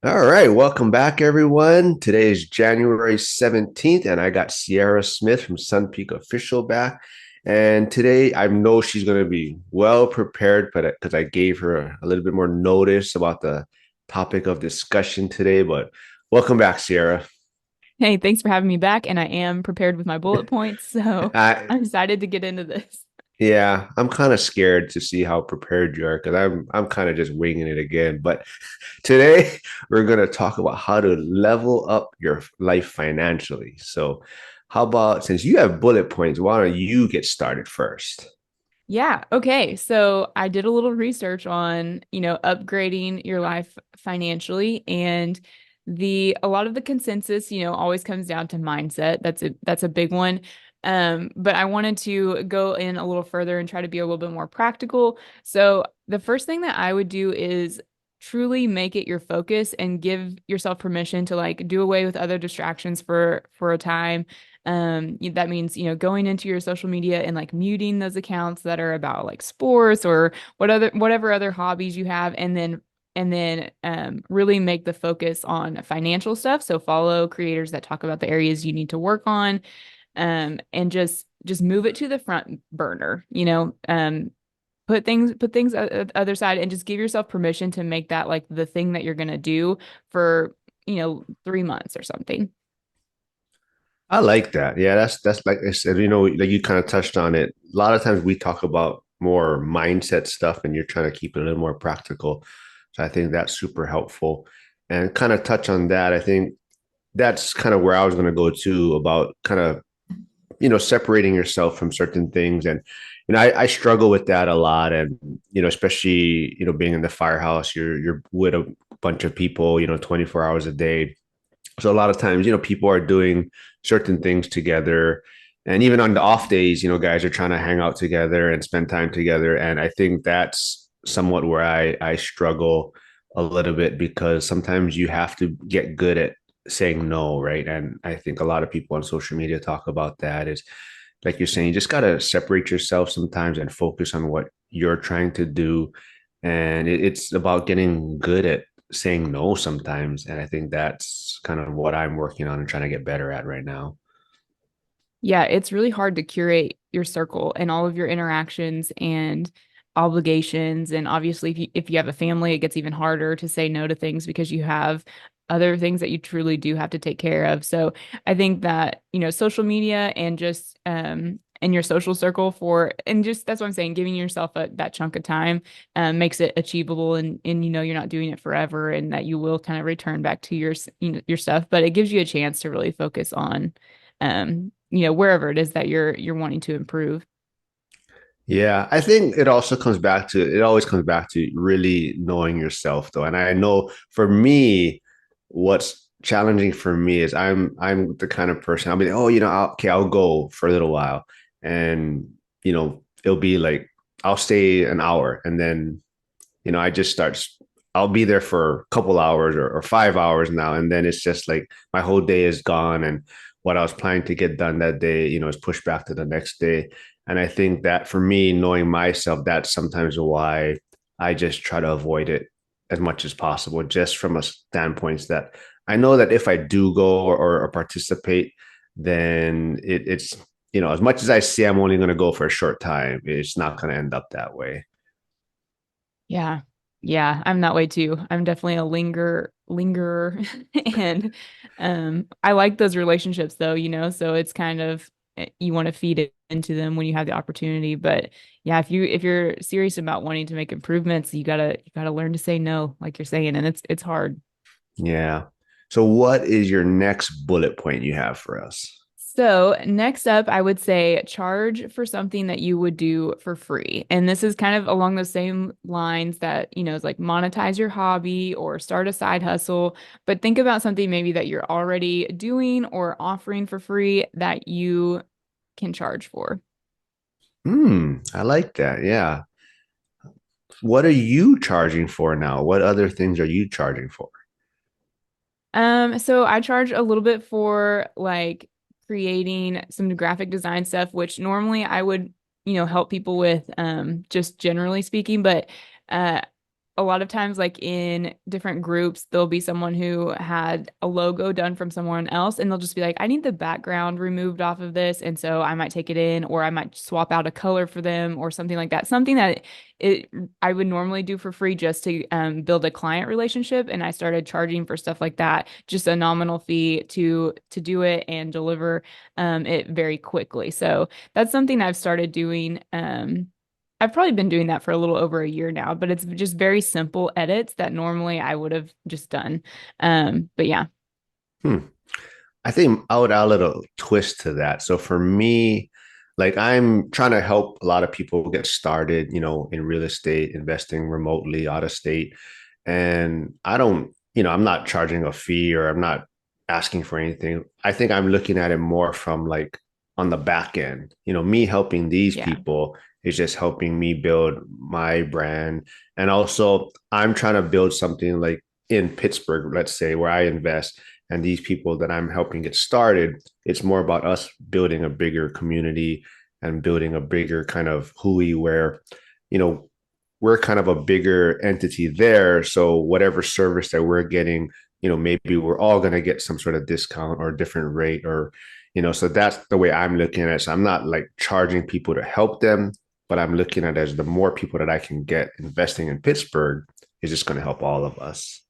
All right, welcome back, everyone. Today is January 17th, and I got Sierra Smith from Sun Peak Official back. And today I know she's going to be well prepared, but because I gave her a little bit more notice about the topic of discussion today. But welcome back, Sierra. Hey, thanks for having me back. And I am prepared with my bullet points. So I I'm excited to get into this. Yeah, I'm kind of scared to see how prepared you are because I'm kind of just winging it again. But today we're going to talk about how to level up your life financially. So, how about since you have bullet points, why don't you get started first? Yeah. Okay. So I did a little research on, upgrading your life financially and a lot of the consensus, always comes down to mindset. That's a big one. But I wanted to go in a little further and try to be a little bit more practical. So the first thing that I would do is truly make it your focus and give yourself permission to like do away with other distractions for a time. That means, going into your social media and like muting those accounts that are about like sports or whatever other hobbies you have, and then really make the focus on financial stuff. So follow creators that talk about the areas you need to work on, and just move it to the front burner, put things other side and just give yourself permission to make that like the thing that you're gonna do for, 3 months or something. I like that. Yeah, that's like I said, like you kind of touched on it. A lot of times we talk about more mindset stuff and you're trying to keep it a little more practical. So I think that's super helpful. And kind of touch on that, I think that's kind of where I was going to go to about kind of separating yourself from certain things. And I struggle with that a lot. And especially being in the firehouse, you're with a bunch of people 24 hours a day. So a lot of times people are doing certain things together, and even on the off days guys are trying to hang out together and spend time together. And I think that's somewhat where I struggle a little bit, because sometimes you have to get good at saying no, right? And I think a lot of people on social media talk about that, is like you're saying, you just got to separate yourself sometimes and focus on what you're trying to do. And it's about getting good at saying no sometimes. And I think that's kind of what I'm working on and trying to get better at right now. Yeah, it's really hard to curate your circle and all of your interactions and obligations. And obviously, if you have a family, it gets even harder to say no to things because you have other things that you truly do have to take care of. So I think that, social media and just in your social circle and just that's what I'm saying, giving yourself that chunk of time makes it achievable, and you're not doing it forever, and that you will kind of return back to your stuff, but it gives you a chance to really focus on wherever it is that you're wanting to improve. Yeah, I think it always comes back to really knowing yourself though. And I know for me, what's challenging for me is I'm the kind of person I'll be like, oh, okay, I'll go for a little while. And it'll be like I'll stay an hour, and then I just I'll be there for a couple hours, or 5 hours now. And then it's just like my whole day is gone. And what I was planning to get done that day, is pushed back to the next day. And I think that for me, knowing myself, that's sometimes why I just try to avoid it as much as possible, just from a standpoint that I know that if I do go or participate, then it's as much as I say I'm only going to go for a short time, it's not going to end up that way. Yeah. Yeah, I'm that way too. I'm definitely a lingerer and I like those relationships though, so it's kind of you want to feed it into them when you have the opportunity. But yeah, if you're serious about wanting to make improvements, you gotta learn to say no, like you're saying, and it's hard. Yeah. So what is your next bullet point you have for us? So, next up, I would say charge for something that you would do for free. And this is kind of along those same lines that, is like monetize your hobby or start a side hustle. But think about something maybe that you're already doing or offering for free that you can charge for. I like that. Yeah. What are you charging for now? What other things are you charging for? So I charge a little bit for like creating some graphic design stuff, which normally I would, help people with, just generally speaking, but uh a lot of times, like in different groups, there'll be someone who had a logo done from someone else, and they'll just be like, I need the background removed off of this. And so I might take it in, or I might swap out a color for them or something like that. Something that it I would normally do for free just to build a client relationship. And I started charging for stuff like that, just a nominal fee to do it and deliver it very quickly. So that's something I've started doing. I've probably been doing that for a little over a year now, but it's just very simple edits that normally I would have just done. But yeah, Hmm. I think I would add a little twist to that. So for me, like I'm trying to help a lot of people get started, in real estate, investing remotely out of state. And I don't, I'm not charging a fee or I'm not asking for anything. I think I'm looking at it more from like on the back end. Me helping these yeah. people is just helping me build my brand. And also I'm trying to build something like in Pittsburgh, let's say, where I invest and these people that I'm helping get started, it's more about us building a bigger community and building a bigger kind of hui where, you know, we're kind of a bigger entity there. So whatever service that we're getting, maybe we're all going to get some sort of discount or different rate or, so that's the way I'm looking at it. So I'm not like charging people to help them, but I'm looking at it as the more people that I can get investing in Pittsburgh is just going to help all of us.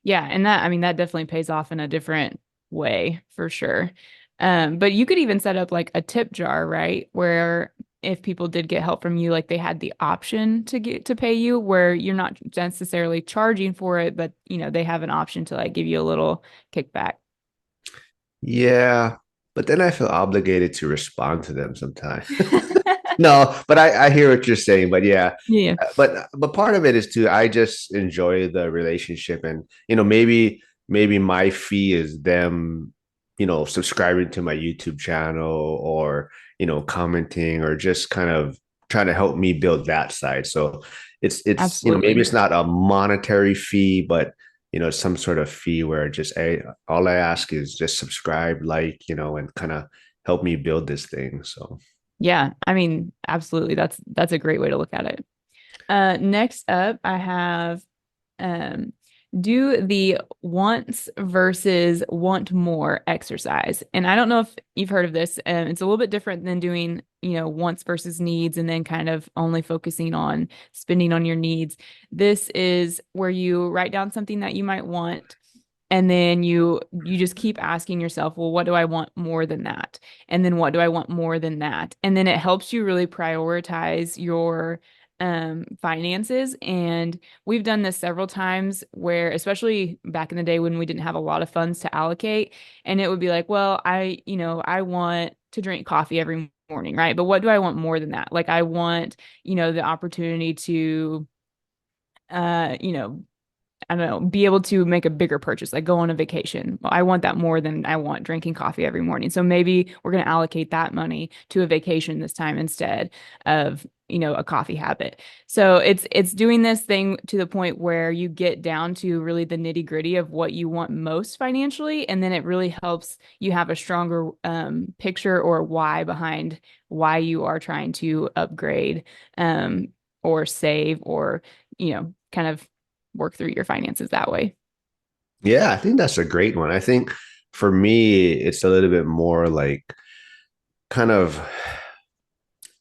Yeah, and that I mean that definitely pays off in a different way for sure. But you could even set up like a tip jar, right? Where if people did get help from you, like they had the option to get to pay you, where you're not necessarily charging for it, but they have an option to like give you a little kickback. Yeah, but then I feel obligated to respond to them sometimes. No, but I hear what you're saying. But yeah, Yeah. but part of it is too. I just enjoy the relationship, and maybe my fee is them, subscribing to my YouTube channel or commenting or just kind of trying to help me build that side. So it's maybe Absolutely. it's not a monetary fee, but some sort of fee where just all I ask is just subscribe, like, and kind of help me build this thing. So. Yeah, I mean, absolutely. That's a great way to look at it. Next up, I have um, do the wants versus want more exercise. And I don't know if you've heard of this. It's a little bit different than doing, wants versus needs and then kind of only focusing on spending on your needs. This is where you write down something that you might want. And then you just keep asking yourself, well, what do I want more than that? And then what do I want more than that? And then it helps you really prioritize your finances. And we've done this several times where, especially back in the day when we didn't have a lot of funds to allocate, and it would be like, well, I want to drink coffee every morning, right? But what do I want more than that? Like I want, the opportunity to uh, you know, I don't know, be able to make a bigger purchase, like go on a vacation. Well, I want that more than I want drinking coffee every morning. So maybe we're going to allocate that money to a vacation this time instead of, a coffee habit. So it's doing this thing to the point where you get down to really the nitty-gritty of what you want most financially, and then it really helps you have a stronger picture or why behind why you are trying to upgrade or save or, kind of work through your finances that way. Yeah, I think that's a great one. I think for me, it's a little bit more like kind of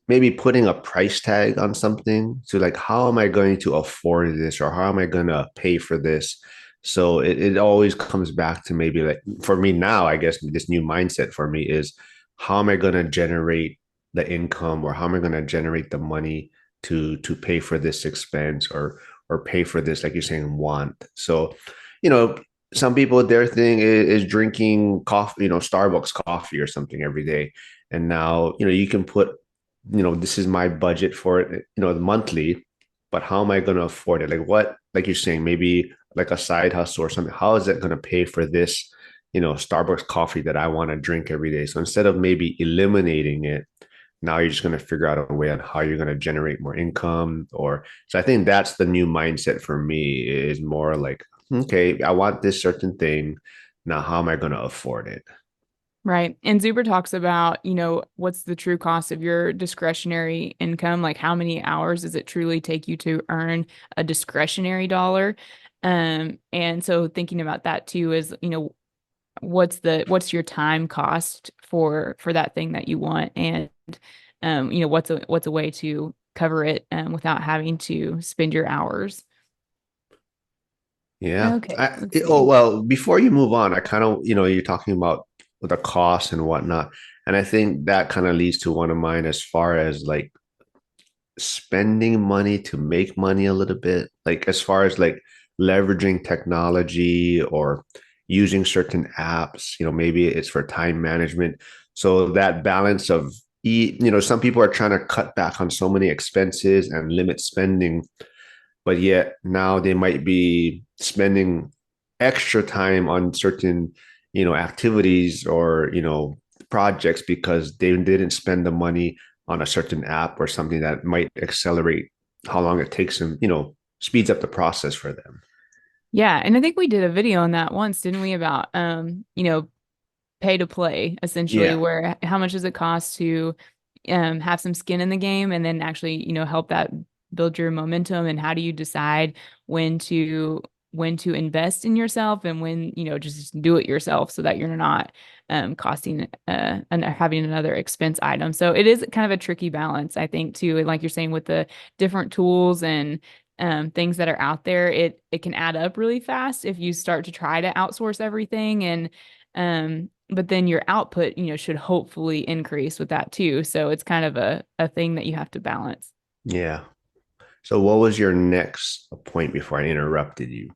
maybe putting a price tag on something. So, like, how am I going to afford this or how am I going to pay for this? So, it always comes back to maybe like for me now, I guess this new mindset for me is how am I going to generate the income or how am I going to generate the money to pay for this expense or pay for this, like you're saying, want. So, you know, some people their thing is drinking coffee, Starbucks coffee or something every day. And now, you can put, this is my budget for it, monthly, but how am I going to afford it? Like what, like you're saying, maybe like a side hustle or something. How is it going to pay for this, Starbucks coffee that I want to drink every day? So instead of maybe eliminating it, now you're just going to figure out a way on how you're going to generate more income or so I think that's the new mindset for me is more like, okay, I want this certain thing. Now, how am I going to afford it? Right. And Zuber talks about, what's the true cost of your discretionary income? Like how many hours does it truly take you to earn a discretionary dollar? And so thinking about that too is, what's your time cost for that thing that you want? And what's a way to cover it without having to spend your hours. Yeah. Okay, let's Oh, see. well, before you move on, I kind of, you're talking about the cost and whatnot. And I think that kind of leads to one of mine as far as like spending money to make money a little bit, like as far as like leveraging technology or using certain apps, maybe it's for time management. So that balance of some people are trying to cut back on so many expenses and limit spending, but yet now they might be spending extra time on certain activities or projects because they didn't spend the money on a certain app or something that might accelerate how long it takes them, speeds up the process for them. Yeah, and I think we did a video on that once, didn't we, about pay to play, essentially, Yeah. where how much does it cost to have some skin in the game and then actually, help that build your momentum, and how do you decide when to when to invest in yourself and when, just do it yourself so that you're not costing and having another expense item. So it is kind of a tricky balance, I think, too. And like you're saying, with the different tools and things that are out there, it can add up really fast if you start to try to outsource everything. And but then your output, should hopefully increase with that too. So it's kind of a thing that you have to balance. Yeah. So what was your next point before I interrupted you?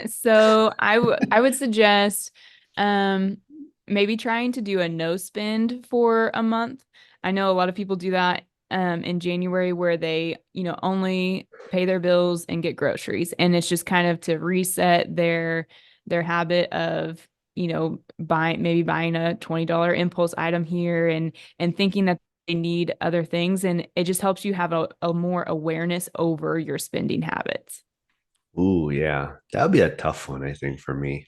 So I would suggest um maybe trying to do a no spend for a month. I know a lot of people do that in January, where they, only pay their bills and get groceries, and it's just kind of to reset their habit of, buying a $20 impulse item here and thinking that they need other things, and it just helps you have a more awareness over your spending habits. Ooh, yeah. That would be a tough one, I think, for me.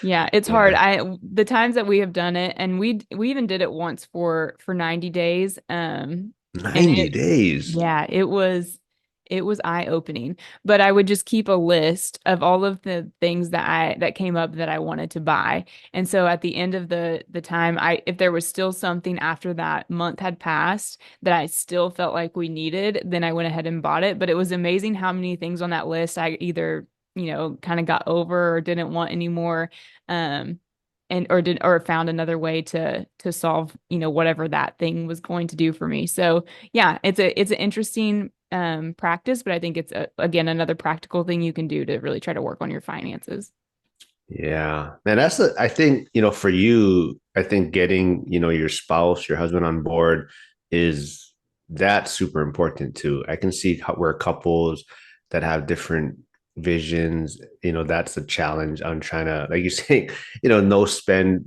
Yeah, it's hard. Yeah. The times that we have done it, and we even did it once for 90 days. And 90 days. yeah, it was eye-opening. But I would just keep a list of all of the things that came up that I wanted to buy. And so at the end of the time, if there was still something after that month had passed that I still felt like we needed, then I went ahead and bought it. But it was amazing how many things on that list I either, kind of got over or didn't want anymore. Um, and or found another way to solve, whatever that thing was going to do for me. So yeah, it's an interesting practice, but I think it's again another practical thing you can do to really try to work on your finances. Yeah. Man, I think, for you, I think getting, your spouse, your husband on board is that's super important too. I can see where couples that have different visions, that's the challenge on trying to, like you say, no spend,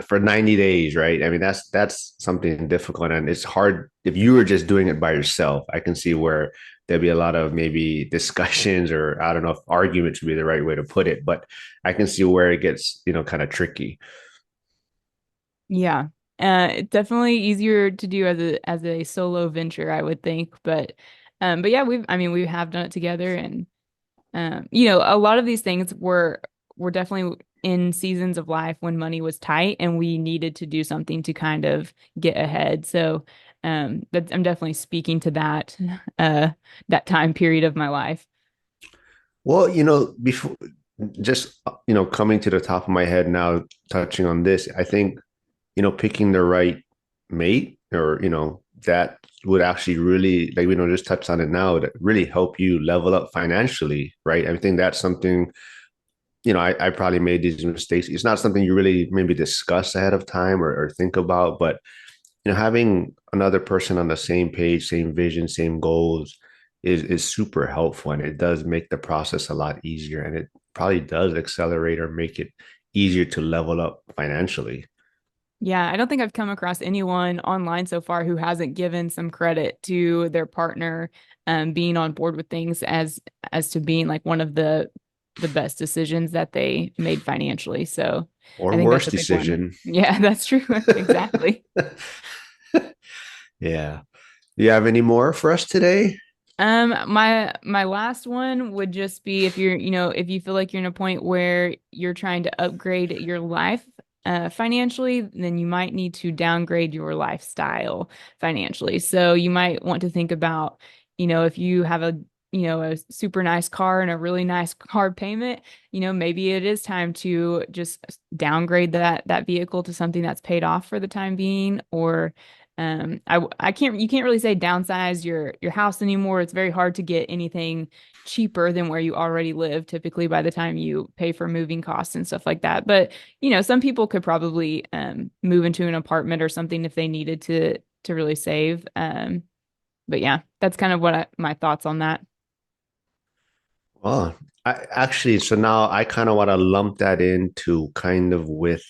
for 90 days, right? I mean, that's something difficult. And it's hard if you were just doing it by yourself. I can see where there'd be a lot of maybe discussions, or I don't know if arguments would be the right way to put it, but I can see where it gets, kind of tricky. Yeah. It's definitely easier to do as a solo venture, I would think. But yeah, we have done it together, and a lot of these things were definitely in seasons of life when money was tight and we needed to do something to kind of get ahead. So I'm definitely speaking to uh that time period of my life. Well, before just, coming to the top of my head now, touching on this, I think, picking the right mate, or, that would actually really, like, just touch on it now, that really help you level up financially, right? I think that's something, I probably made these mistakes. It's not something you really maybe discuss ahead of time, or think about, but having another person on the same page, same vision, same goals is super helpful, and it does make the process a lot easier, and it probably does accelerate or make it easier to level up financially. Yeah, I don't think I've come across anyone online so far who hasn't given some credit to their partner being on board with things as to being like one of the best decisions that they made financially. So I Or think that's worse a big one. decision. Yeah, that's true. Exactly. Yeah. Do you have any more for us today? My last one would just be if you're, if you feel like you're in a point where you're trying to upgrade your life financially, then you might need to downgrade your lifestyle financially. So you might want to think about, if you have a super nice car and a really nice car payment, maybe it is time to just downgrade that vehicle to something that's paid off for the time being, or I can't you can't really say downsize your house anymore. It's very hard to get anything cheaper than where you already live, typically by the time you pay for moving costs and stuff like that. But some people could probably move into an apartment or something if they needed to really save. But yeah, that's kind of my thoughts on that. Well, I actually, so now I kind of want to lump that into kind of with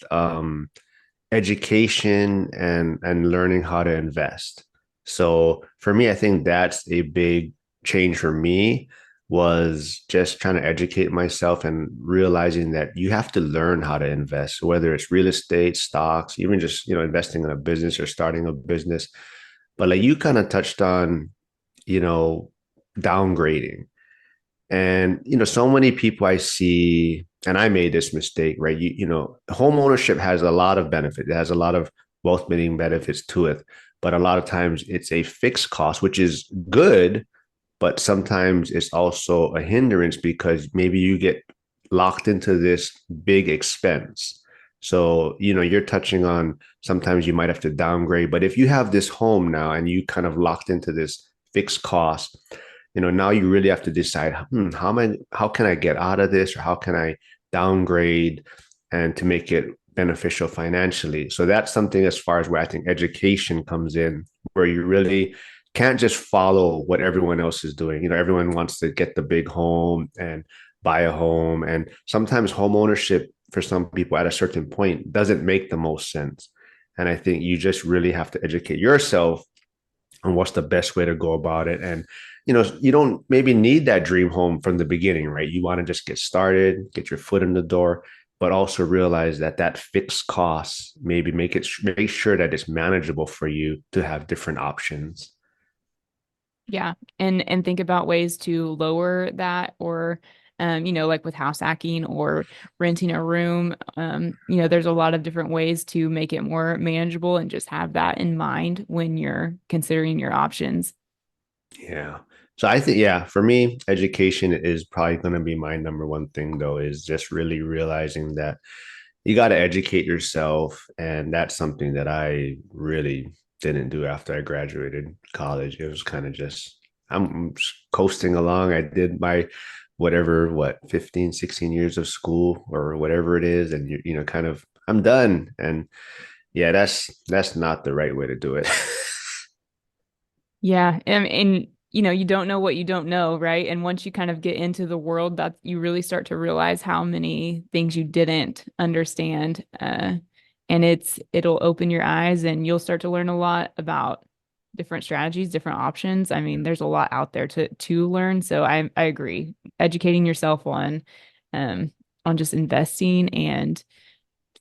education and learning how to invest. So for me, I think that's a big change for me was just trying to educate myself and realizing that you have to learn how to invest, whether it's real estate, stocks, even just, investing in a business or starting a business. But like you kind of touched on, you know, downgrading. And so many people I see, and I made this mistake, right? Home ownership has a lot of benefit. It has a lot of wealth building benefits to it, but a lot of times it's a fixed cost, which is good, but sometimes it's also a hindrance because maybe you get locked into this big expense. So, you're touching on sometimes you might have to downgrade, but if you have this home now and you kind of locked into this fixed cost, now you really have to decide, how can I get out of this or how can I downgrade and to make it beneficial financially. So that's something as far as where I think education comes in, where you really can't just follow what everyone else is doing. Everyone wants to get the big home and buy a home. And sometimes home ownership for some people at a certain point doesn't make the most sense. And I think you just really have to educate yourself on what's the best way to go about it. And, you don't maybe need that dream home from the beginning, right? You want to just get started, get your foot in the door, but also realize that that fixed cost, maybe make sure that it's manageable for you to have different options. Yeah. And think about ways to lower that, or like with house hacking or renting a room. There's a lot of different ways to make it more manageable, and just have that in mind when you're considering your options. Yeah. So I think, yeah, for me, education is probably going to be my number one thing, though, is just really realizing that you got to educate yourself. And that's something that I really didn't do after I graduated college. It was kind of just, I'm just coasting along. I did my whatever, 15, 16 years of school or whatever it is. And kind of, I'm done. And yeah, that's not the right way to do it. Yeah, and you don't know what you don't know, right? And once you kind of get into the world, that you really start to realize how many things you didn't understand. And it'll open your eyes, and you'll start to learn a lot about different strategies, different options. I mean, there's a lot out there to learn. So I agree. Educating yourself on just investing and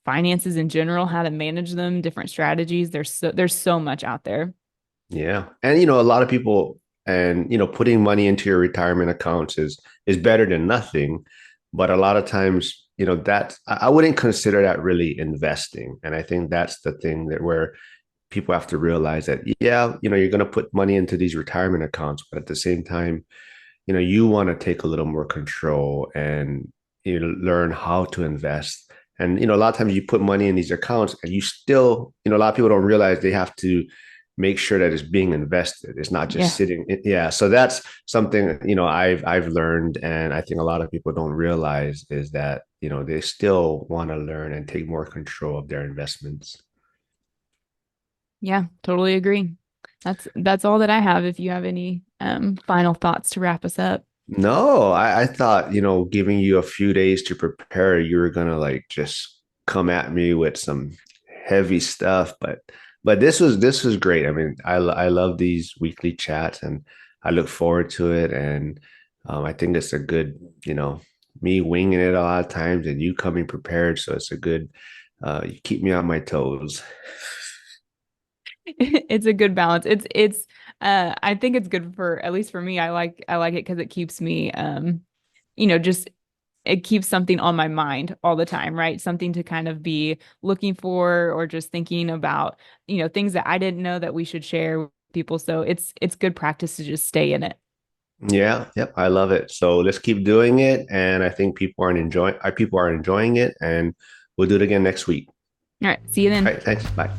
finances in general, how to manage them, different strategies. There's so much out there. Yeah. And a lot of people and putting money into your retirement accounts is better than nothing. But a lot of times, that I wouldn't consider that really investing. And I think that's the thing that where people have to realize that, yeah, you're going to put money into these retirement accounts, but at the same time, you want to take a little more control and learn how to invest. And a lot of times you put money in these accounts and you still, a lot of people don't realize they have to make sure that it's being invested. It's not just Yeah. sitting. Yeah. So that's something, I've learned. And I think a lot of people don't realize is that, they still want to learn and take more control of their investments. Yeah, totally agree. That's all that I have. If you have any final thoughts to wrap us up. No, I thought, giving you a few days to prepare, you were gonna like just come at me with some heavy stuff, but this was great. I mean, I love these weekly chats and I look forward to it. And I think it's a good, me winging it a lot of times and you coming prepared. So it's a good, you keep me on my toes. It's a good balance. It's I think it's good for, at least for me, I like it because it keeps me just it keeps something on my mind all the time, right? Something to kind of be looking for or just thinking about, things that I didn't know that we should share with people. So it's good practice to just stay in it. Yeah, yep, I love it. So let's keep doing it, and I think people are enjoying it, and we'll do it again next week. All right, see you All then. right, thanks. Bye.